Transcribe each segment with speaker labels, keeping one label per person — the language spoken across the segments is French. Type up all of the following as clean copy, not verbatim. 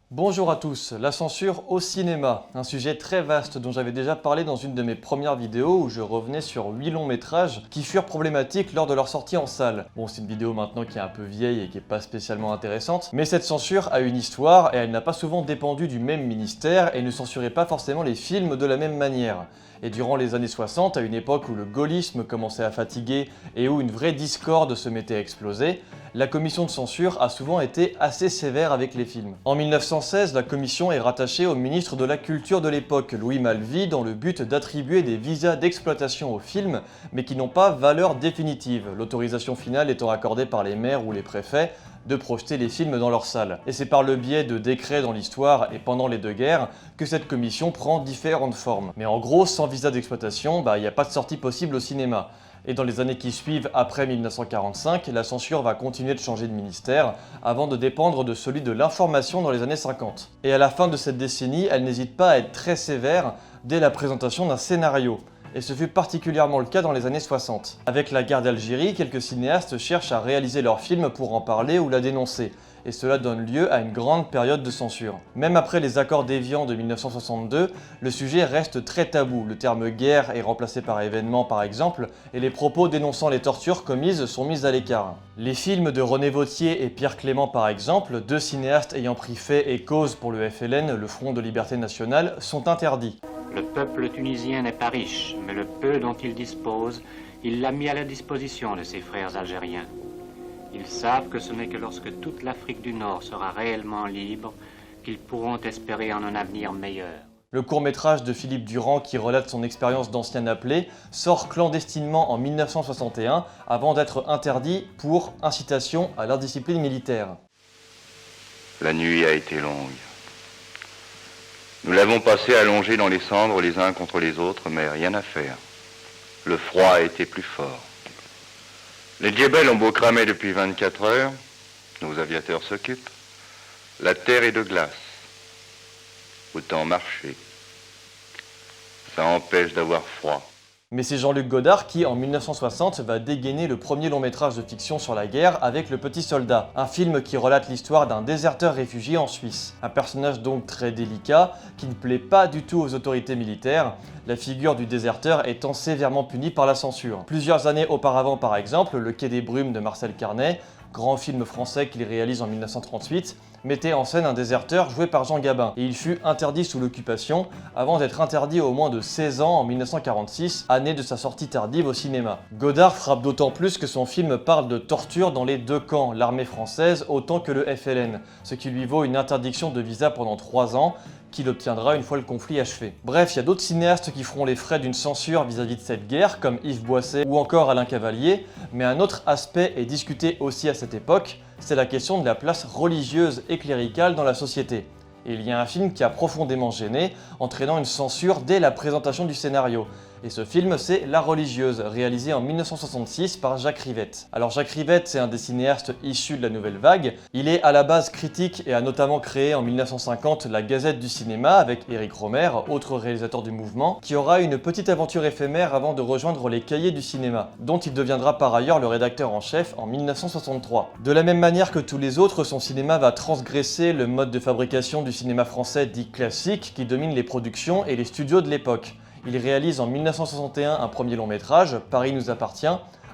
Speaker 1: Bonjour à tous, la censure au cinéma, un sujet très vaste dont j'avais déjà parlé dans une de mes premières vidéos où je revenais sur 8 longs métrages qui furent problématiques lors de leur sortie en salle. Bon, c'est une vidéo maintenant qui est un peu vieille et qui est pas spécialement intéressante, mais cette censure a une histoire et elle n'a pas souvent dépendu du même ministère et ne censurait pas forcément les films de la même manière. Et durant les années 60, à une époque où le gaullisme commençait à fatiguer et où une vraie discorde se mettait à exploser, la commission de censure a souvent été assez sévère avec les films. En 1916, la commission est rattachée au ministre de la Culture de l'époque, Louis Malvy, dans le but d'attribuer des visas d'exploitation aux films, mais qui n'ont pas valeur définitive, l'autorisation finale étant accordée par les maires ou les préfets de projeter les films dans leurs salles. Et c'est par le biais de décrets dans l'histoire et pendant les deux guerres que cette commission prend différentes formes. Mais en gros, sans visa d'exploitation, il n'y a pas de sortie possible au cinéma. Et dans les années qui suivent, après 1945, la censure va continuer de changer de ministère, avant de dépendre de celui de l'information dans les années 50. Et à la fin de cette décennie, elle n'hésite pas à être très sévère dès la présentation d'un scénario. Et ce fut particulièrement le cas dans les années 60. Avec la guerre d'Algérie, quelques cinéastes cherchent à réaliser leurs films pour en parler ou la dénoncer, et cela donne lieu à une grande période de censure. Même après les accords d'Évian de 1962, le sujet reste très tabou. Le terme guerre est remplacé par événement par exemple, et les propos dénonçant les tortures commises sont mis à l'écart. Les films de René Vauthier et Pierre Clément par exemple, deux cinéastes ayant pris fait et cause pour le FLN, le Front de Liberté Nationale, sont interdits.
Speaker 2: Le peuple tunisien n'est pas riche, mais le peu dont il dispose, il l'a mis à la disposition de ses frères algériens. Ils savent que ce n'est que lorsque toute l'Afrique du Nord sera réellement libre qu'ils pourront espérer en un avenir meilleur.
Speaker 1: Le court-métrage de Philippe Durand qui relate son expérience d'ancien appelé sort clandestinement en 1961 avant d'être interdit pour incitation à l'indiscipline militaire.
Speaker 3: La nuit a été longue. Nous l'avons passé allongés dans les cendres les uns contre les autres, mais rien à faire. Le froid a été plus fort. Les djebels ont beau cramer depuis 24 heures, nos aviateurs s'occupent. La terre est de glace. Autant marcher. Ça empêche d'avoir froid.
Speaker 1: Mais c'est Jean-Luc Godard qui, en 1960, va dégainer le premier long-métrage de fiction sur la guerre avec Le Petit Soldat, un film qui relate l'histoire d'un déserteur réfugié en Suisse. Un personnage donc très délicat, qui ne plaît pas du tout aux autorités militaires, la figure du déserteur étant sévèrement punie par la censure. Plusieurs années auparavant par exemple, Le Quai des Brumes de Marcel Carnet, grand film français qu'il réalise en 1938, mettait en scène un déserteur joué par Jean Gabin, et il fut interdit sous l'occupation avant d'être interdit au moins de 16 ans en 1946, année de sa sortie tardive au cinéma. Godard frappe d'autant plus que son film parle de torture dans les deux camps, l'armée française autant que le FLN, ce qui lui vaut une interdiction de visa pendant 3 ans, qu'il obtiendra une fois le conflit achevé. Bref, il y a d'autres cinéastes qui feront les frais d'une censure vis-à-vis de cette guerre, comme Yves Boisset ou encore Alain Cavalier, mais un autre aspect est discuté aussi à cette époque, c'est la question de la place religieuse et cléricale dans la société. Et il y a un film qui a profondément gêné, entraînant une censure dès la présentation du scénario. Et ce film, c'est La Religieuse, réalisé en 1966 par Jacques Rivette. Alors Jacques Rivette, c'est un des cinéastes issus de la Nouvelle Vague. Il est à la base critique et a notamment créé en 1950 la Gazette du cinéma avec Éric Rohmer, autre réalisateur du mouvement, qui aura une petite aventure éphémère avant de rejoindre les Cahiers du cinéma, dont il deviendra par ailleurs le rédacteur en chef en 1963. De la même manière que tous les autres, son cinéma va transgresser le mode de fabrication du cinéma français dit classique qui domine les productions et les studios de l'époque. Il réalise en 1961 un premier long métrage, Paris nous appartient,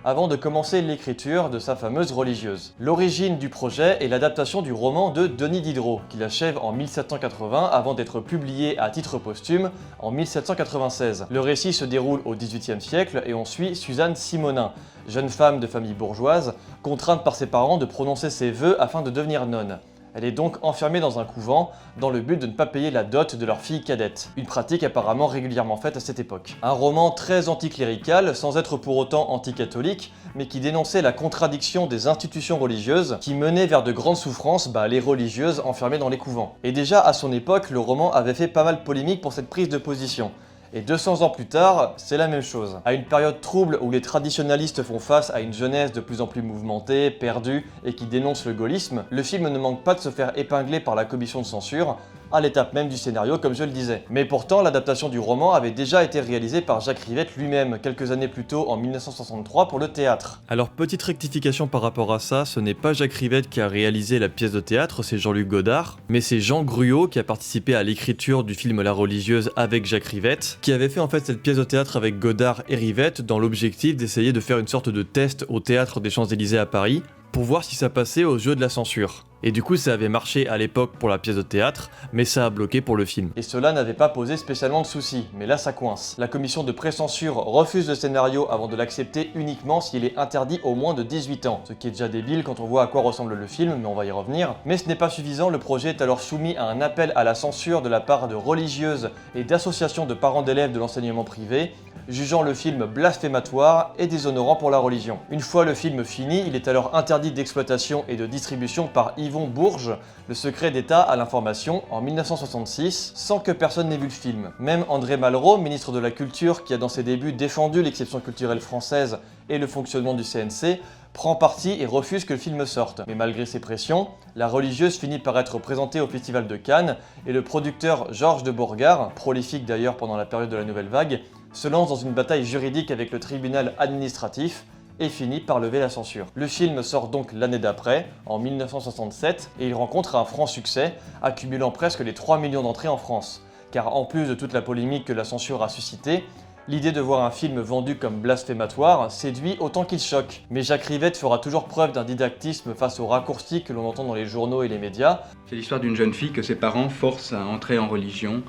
Speaker 1: avant de commencer l'écriture de sa fameuse Religieuse. L'origine du projet est l'adaptation du roman de Denis Diderot, qu'il achève en 1780 avant d'être publié à titre posthume en 1796. Le récit se déroule au XVIIIe siècle et on suit Suzanne Simonin, jeune femme de famille bourgeoise, contrainte par ses parents de prononcer ses vœux afin de devenir nonne. Elle est donc enfermée dans un couvent, dans le but de ne pas payer la dot de leur fille cadette, une pratique apparemment régulièrement faite à cette époque. Un roman très anticlérical, sans être pour autant anticatholique, mais qui dénonçait la contradiction des institutions religieuses qui menaient vers de grandes souffrances les religieuses enfermées dans les couvents. Et déjà à son époque, le roman avait fait pas mal polémique pour cette prise de position. Et 200 ans plus tard, c'est la même chose. À une période trouble où les traditionalistes font face à une jeunesse de plus en plus mouvementée, perdue et qui dénonce le gaullisme, le film ne manque pas de se faire épingler par la commission de censure, à l'étape même du scénario comme je le disais. Mais pourtant, l'adaptation du roman avait déjà été réalisée par Jacques Rivette lui-même, quelques années plus tôt en 1963 pour le théâtre. Alors petite rectification par rapport à ça, ce n'est pas Jacques Rivette qui a réalisé la pièce de théâtre, c'est Jean-Luc Godard, mais c'est Jean Gruau qui a participé à l'écriture du film La Religieuse avec Jacques Rivette, qui avait fait en fait cette pièce de théâtre avec Godard et Rivette dans l'objectif d'essayer de faire une sorte de test au théâtre des Champs-Élysées à Paris, pour voir si ça passait aux yeux de la censure. Et du coup ça avait marché à l'époque pour la pièce de théâtre, mais ça a bloqué pour le film. Et cela n'avait pas posé spécialement de soucis, mais là ça coince. La commission de pré-censure refuse le scénario avant de l'accepter uniquement s'il est interdit au moins de 18 ans, ce qui est déjà débile quand on voit à quoi ressemble le film, mais on va y revenir. Mais ce n'est pas suffisant, le projet est alors soumis à un appel à la censure de la part de religieuses et d'associations de parents d'élèves de l'enseignement privé, jugeant le film blasphématoire et déshonorant pour la religion. Une fois le film fini, il est alors interdit d'exploitation et de distribution par Yvon Bourges, le secret d'État à l'information, en 1966, sans que personne n'ait vu le film. Même André Malraux, ministre de la Culture, qui a dans ses débuts défendu l'exception culturelle française et le fonctionnement du CNC, prend parti et refuse que le film sorte. Mais malgré ces pressions, La Religieuse finit par être présentée au Festival de Cannes et le producteur Georges de Bourgard, prolifique d'ailleurs pendant la période de la Nouvelle Vague, se lance dans une bataille juridique avec le tribunal administratif et finit par lever la censure. Le film sort donc l'année d'après, en 1967, et il rencontre un franc succès, accumulant presque les 3 millions d'entrées en France. Car en plus de toute la polémique que la censure a suscitée, l'idée de voir un film vendu comme blasphématoire séduit autant qu'il choque. Mais Jacques Rivette fera toujours preuve d'un didactisme face aux raccourcis que l'on entend dans les journaux et les médias.
Speaker 4: C'est l'histoire d'une jeune fille que ses parents forcent à entrer en religion,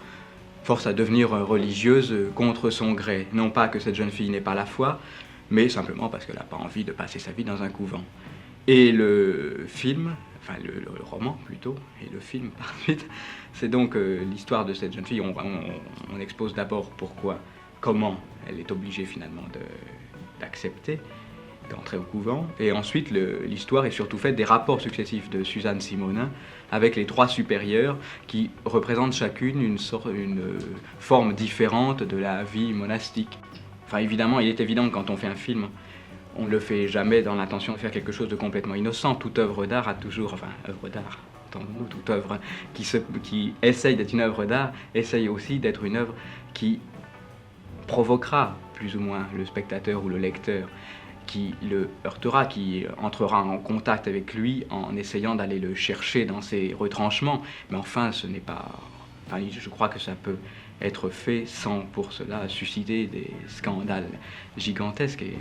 Speaker 4: forcent à devenir religieuse contre son gré. Non pas que cette jeune fille n'ait pas la foi, mais simplement parce qu'elle n'a pas envie de passer sa vie dans un couvent. Et le film, enfin le roman plutôt, et le film par suite, c'est donc l'histoire de cette jeune fille. On expose d'abord comment elle est obligée finalement d'accepter, d'entrer au couvent, et ensuite l'histoire est surtout faite des rapports successifs de Suzanne Simonin avec les 3 supérieures qui représentent chacune une forme différente de la vie monastique. Enfin évidemment, il est évident que quand on fait un film, on ne le fait jamais dans l'intention de faire quelque chose de complètement innocent. Toute œuvre d'art a toujours, enfin œuvre d'art, entendons-nous, toute œuvre qui essaye d'être une œuvre d'art, essaye aussi d'être une œuvre qui provoquera plus ou moins le spectateur ou le lecteur, qui le heurtera, qui entrera en contact avec lui en essayant d'aller le chercher dans ses retranchements. Mais enfin, ce n'est pas... Enfin, je crois que ça peut être fait sans pour cela susciter des scandales gigantesques. Et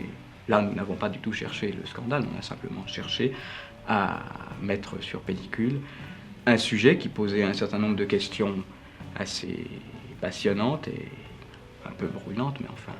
Speaker 4: là, nous n'avons pas du tout cherché le scandale, on a simplement cherché à mettre sur pellicule un sujet qui posait un certain nombre de questions assez passionnantes et un peu brûlantes, mais enfin,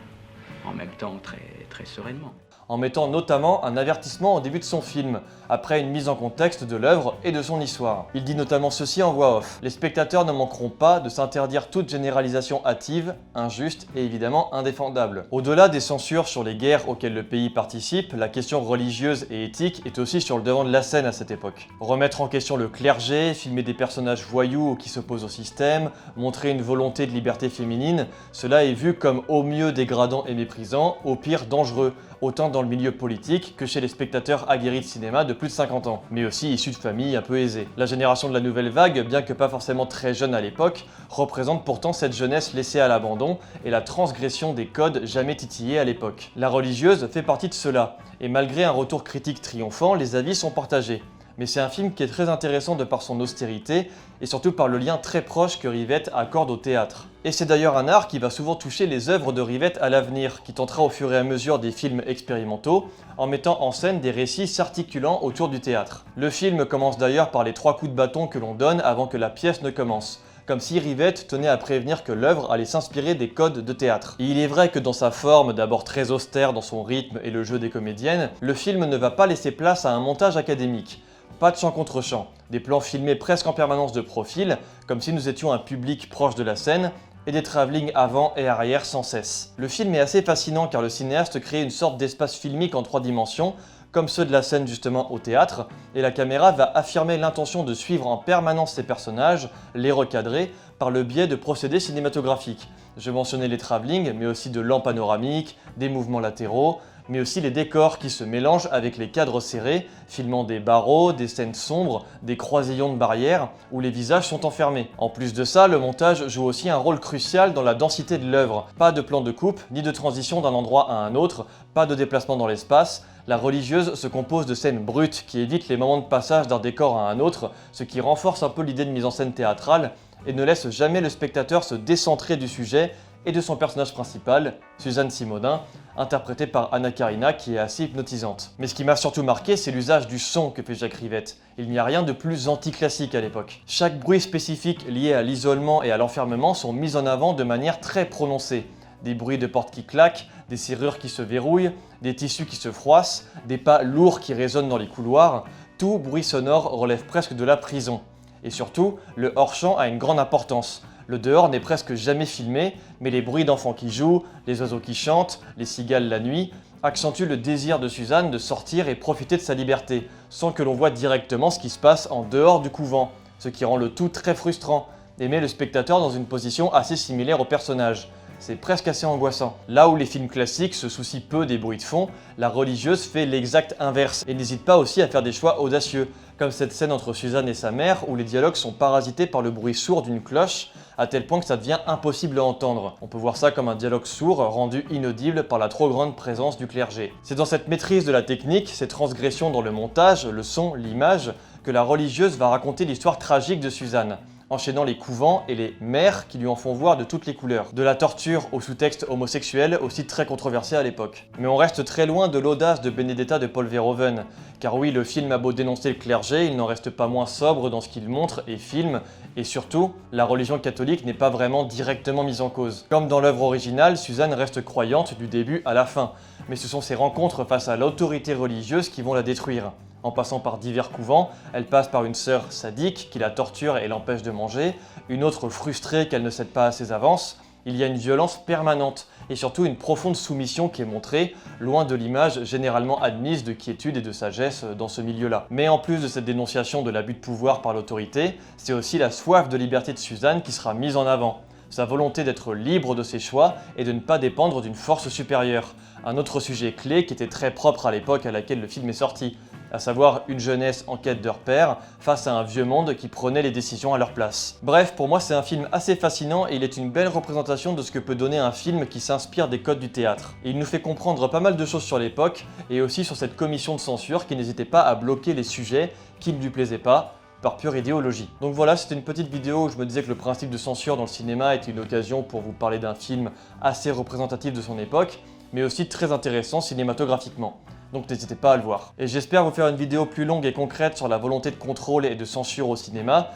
Speaker 4: en même temps très, très sereinement.
Speaker 1: En mettant notamment un avertissement au début de son film, après une mise en contexte de l'œuvre et de son histoire. Il dit notamment ceci en voix off. Les spectateurs ne manqueront pas de s'interdire toute généralisation hâtive, injuste et évidemment indéfendable. Au-delà des censures sur les guerres auxquelles le pays participe, la question religieuse et éthique est aussi sur le devant de la scène à cette époque. Remettre en question le clergé, filmer des personnages voyous qui s'opposent au système, montrer une volonté de liberté féminine, cela est vu comme au mieux dégradant et méprisant, au pire dangereux, autant dans le milieu politique que chez les spectateurs aguerris de cinéma de plus de 50 ans, mais aussi issus de familles un peu aisées. La génération de la nouvelle vague, bien que pas forcément très jeune à l'époque, représente pourtant cette jeunesse laissée à l'abandon et la transgression des codes jamais titillés à l'époque. La Religieuse fait partie de cela, et malgré un retour critique triomphant, les avis sont partagés. Mais c'est un film qui est très intéressant de par son austérité et surtout par le lien très proche que Rivette accorde au théâtre. Et c'est d'ailleurs un art qui va souvent toucher les œuvres de Rivette à l'avenir, qui tentera au fur et à mesure des films expérimentaux, en mettant en scène des récits s'articulant autour du théâtre. Le film commence d'ailleurs par les 3 coups de bâton que l'on donne avant que la pièce ne commence, comme si Rivette tenait à prévenir que l'œuvre allait s'inspirer des codes de théâtre. Et il est vrai que dans sa forme, d'abord très austère dans son rythme et le jeu des comédiennes, le film ne va pas laisser place à un montage académique. Pas de chant contre chant, des plans filmés presque en permanence de profil, comme si nous étions un public proche de la scène, et des travelling avant et arrière sans cesse. Le film est assez fascinant car le cinéaste crée une sorte d'espace filmique en 3 dimensions, comme ceux de la scène justement au théâtre, et la caméra va affirmer l'intention de suivre en permanence ces personnages, les recadrer, par le biais de procédés cinématographiques. Je mentionnais les travelling, mais aussi de lamps panoramiques, des mouvements latéraux, mais aussi les décors qui se mélangent avec les cadres serrés, filmant des barreaux, des scènes sombres, des croisillons de barrières où les visages sont enfermés. En plus de ça, le montage joue aussi un rôle crucial dans la densité de l'œuvre. Pas de plan de coupe, ni de transition d'un endroit à un autre, pas de déplacement dans l'espace. La religieuse se compose de scènes brutes qui évitent les moments de passage d'un décor à un autre, ce qui renforce un peu l'idée de mise en scène théâtrale et ne laisse jamais le spectateur se décentrer du sujet et de son personnage principal, Suzanne Simodin, interprétée par Anna Karina, qui est assez hypnotisante. Mais ce qui m'a surtout marqué, c'est l'usage du son que fait Jacques Rivette. Il n'y a rien de plus anti-classique à l'époque. Chaque bruit spécifique lié à l'isolement et à l'enfermement sont mis en avant de manière très prononcée. Des bruits de portes qui claquent, des serrures qui se verrouillent, des tissus qui se froissent, des pas lourds qui résonnent dans les couloirs, tout bruit sonore relève presque de la prison. Et surtout, le hors-champ a une grande importance. Le dehors n'est presque jamais filmé, mais les bruits d'enfants qui jouent, les oiseaux qui chantent, les cigales la nuit, accentuent le désir de Suzanne de sortir et profiter de sa liberté, sans que l'on voit directement ce qui se passe en dehors du couvent, ce qui rend le tout très frustrant, et met le spectateur dans une position assez similaire au personnage. C'est presque assez angoissant. Là où les films classiques se soucient peu des bruits de fond, la religieuse fait l'exact inverse et n'hésite pas aussi à faire des choix audacieux, comme cette scène entre Suzanne et sa mère où les dialogues sont parasités par le bruit sourd d'une cloche, à tel point que ça devient impossible à entendre. On peut voir ça comme un dialogue sourd rendu inaudible par la trop grande présence du clergé. C'est dans cette maîtrise de la technique, ces transgressions dans le montage, le son, l'image, que la religieuse va raconter l'histoire tragique de Suzanne, enchaînant les couvents et les mères qui lui en font voir de toutes les couleurs. De la torture au sous-texte homosexuel, aussi très controversé à l'époque. Mais on reste très loin de l'audace de Benedetta de Paul Verhoeven, car oui, le film a beau dénoncer le clergé, il n'en reste pas moins sobre dans ce qu'il montre et filme, et surtout, la religion catholique n'est pas vraiment directement mise en cause. Comme dans l'œuvre originale, Suzanne reste croyante du début à la fin, mais ce sont ses rencontres face à l'autorité religieuse qui vont la détruire. En passant par divers couvents, elle passe par une sœur sadique qui la torture et l'empêche de manger, une autre frustrée qu'elle ne cède pas à ses avances. Il y a une violence permanente et surtout une profonde soumission qui est montrée, loin de l'image généralement admise de quiétude et de sagesse dans ce milieu-là. Mais en plus de cette dénonciation de l'abus de pouvoir par l'autorité, c'est aussi la soif de liberté de Suzanne qui sera mise en avant. Sa volonté d'être libre de ses choix et de ne pas dépendre d'une force supérieure. Un autre sujet clé qui était très propre à l'époque à laquelle le film est sorti, à savoir une jeunesse en quête de repères face à un vieux monde qui prenait les décisions à leur place. Bref, pour moi c'est un film assez fascinant et il est une belle représentation de ce que peut donner un film qui s'inspire des codes du théâtre. Et il nous fait comprendre pas mal de choses sur l'époque et aussi sur cette commission de censure qui n'hésitait pas à bloquer les sujets qui ne lui plaisaient pas, par pure idéologie. Donc voilà, c'était une petite vidéo où je me disais que le principe de censure dans le cinéma était une occasion pour vous parler d'un film assez représentatif de son époque, mais aussi très intéressant cinématographiquement. Donc n'hésitez pas à le voir. Et j'espère vous faire une vidéo plus longue et concrète sur la volonté de contrôle et de censure au cinéma,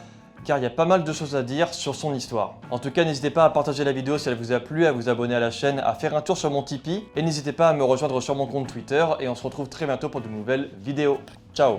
Speaker 1: car il y a pas mal de choses à dire sur son histoire. En tout cas, n'hésitez pas à partager la vidéo si elle vous a plu, à vous abonner à la chaîne, à faire un tour sur mon Tipeee, et n'hésitez pas à me rejoindre sur mon compte Twitter, et on se retrouve très bientôt pour de nouvelles vidéos. Ciao!